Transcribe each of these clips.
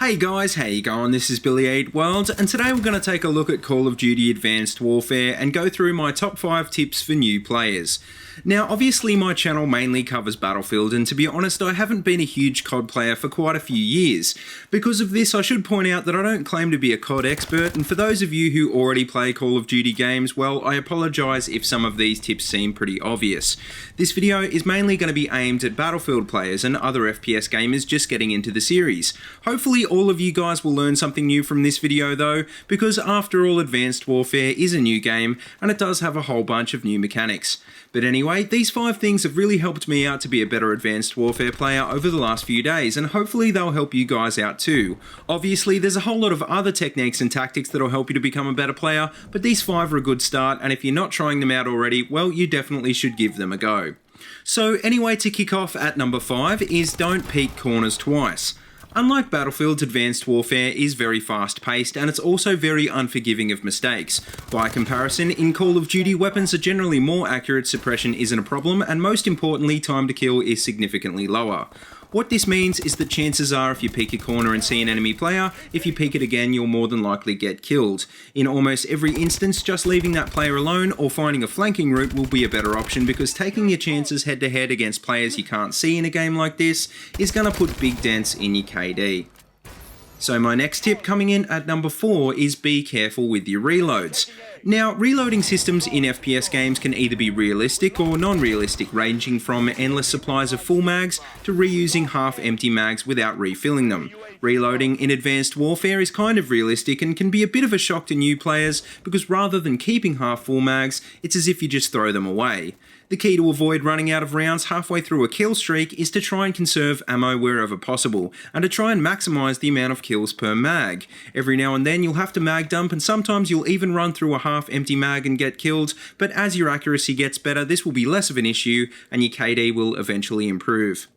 Hey guys, how you going? This is Billyeatworld, and today we're going to take a look at Call of Duty Advanced Warfare and go through my top 5 tips for new players. Now, obviously my channel mainly covers Battlefield, and to be honest, I haven't been a huge COD player for quite a few years. Because of this, I should point out that I don't claim to be a COD expert, and for those of you who already play Call of Duty games, well, I apologise if some of these tips seem pretty obvious. This video is mainly going to be aimed at Battlefield players and other FPS gamers just getting into the series. Hopefully all of you guys will learn something new from this video though, because after all, Advanced Warfare is a new game, and it does have a whole bunch of new mechanics. But anyway, these 5 things have really helped me out to be a better Advanced Warfare player over the last few days, and hopefully they'll help you guys out too. Obviously, there's a whole lot of other techniques and tactics that'll help you to become a better player, but these 5 are a good start, and if you're not trying them out already, well, you definitely should give them a go. So anyway, to kick off at number 5 is don't peek corners twice. Unlike Battlefield's Advanced Warfare is very fast-paced, and it's also very unforgiving of mistakes. By comparison, in Call of Duty, weapons are generally more accurate, suppression isn't a problem, and most importantly, time to kill is significantly lower. What this means is that chances are if you peek a corner and see an enemy player, if you peek it again you'll more than likely get killed. In almost every instance, just leaving that player alone or finding a flanking route will be a better option, because taking your chances head to head against players you can't see in a game like this is going to put big dents in your KD. So my next tip coming in at number 4 is be careful with your reloads. Now, reloading systems in FPS games can either be realistic or non-realistic, ranging from endless supplies of full mags to reusing half-empty mags without refilling them. Reloading in Advanced Warfare is kind of realistic and can be a bit of a shock to new players, because rather than keeping half-full mags, it's as if you just throw them away. The key to avoid running out of rounds halfway through a kill streak is to try and conserve ammo wherever possible, and to try and maximise the amount of kills per mag. Every now and then you'll have to mag dump, and sometimes you'll even run through a half-empty mag and get killed, but as your accuracy gets better, this will be less of an issue, and your KD will eventually improve.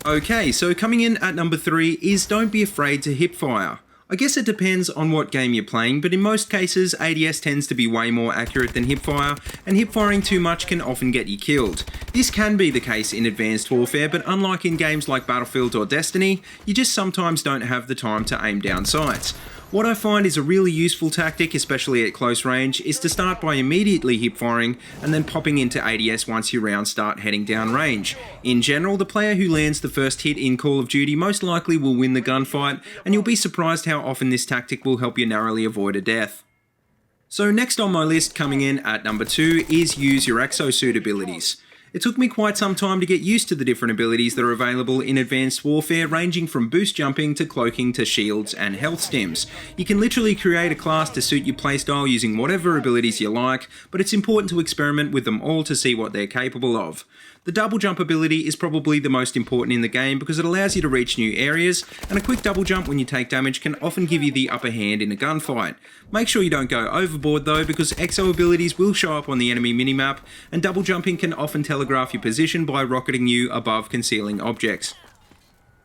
Okay, so coming in at number 3 is don't be afraid to hipfire. I guess it depends on what game you're playing, but in most cases ADS tends to be way more accurate than hipfire, and hipfiring too much can often get you killed. This can be the case in Advanced Warfare, but unlike in games like Battlefield or Destiny, you just sometimes don't have the time to aim down sights. What I find is a really useful tactic, especially at close range, is to start by immediately hipfiring and then popping into ADS once your rounds start heading down range. In general, the player who lands the first hit in Call of Duty most likely will win the gunfight, and you'll be surprised how often this tactic will help you narrowly avoid a death. So next on my list, coming in at number 2, is use your exosuit abilities. It took me quite some time to get used to the different abilities that are available in Advanced Warfare, ranging from boost jumping to cloaking to shields and health stims. You can literally create a class to suit your playstyle using whatever abilities you like, but it's important to experiment with them all to see what they're capable of. The double jump ability is probably the most important in the game, because it allows you to reach new areas, and a quick double jump when you take damage can often give you the upper hand in a gunfight. Make sure you don't go overboard though, because exo abilities will show up on the enemy minimap, and double jumping can often telegraph your position by rocketing you above concealing objects.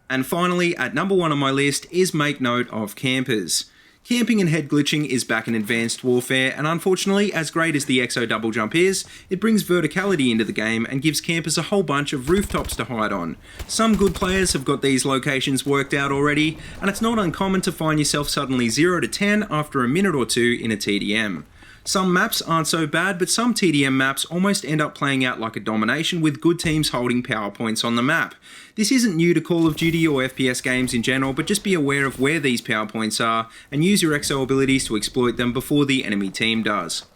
And finally, at number 1 on my list is make note of campers. Camping and head glitching is back in Advanced Warfare, and unfortunately, as great as the exo double jump is, it brings verticality into the game and gives campers a whole bunch of rooftops to hide on. Some good players have got these locations worked out already, and it's not uncommon to find yourself suddenly 0 to 10 after a minute or 2 in a TDM. Some maps aren't so bad, but some TDM maps almost end up playing out like a domination, with good teams holding power points on the map. This isn't new to Call of Duty or FPS games in general, but just be aware of where these power points are and use your exo abilities to exploit them before the enemy team does.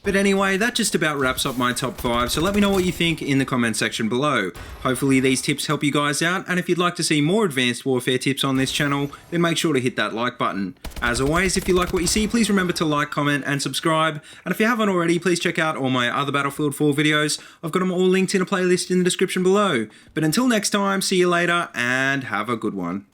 But anyway, that just about wraps up my top 5, so let me know what you think in the comment section below. Hopefully these tips help you guys out, and if you'd like to see more Advanced Warfare tips on this channel, then make sure to hit that like button. As always, if you like what you see, please remember to like, comment and subscribe, and if you haven't already, please check out all my other Battlefield 4 videos. I've got them all linked in a playlist in the description below. But until next time, see you later and have a good one.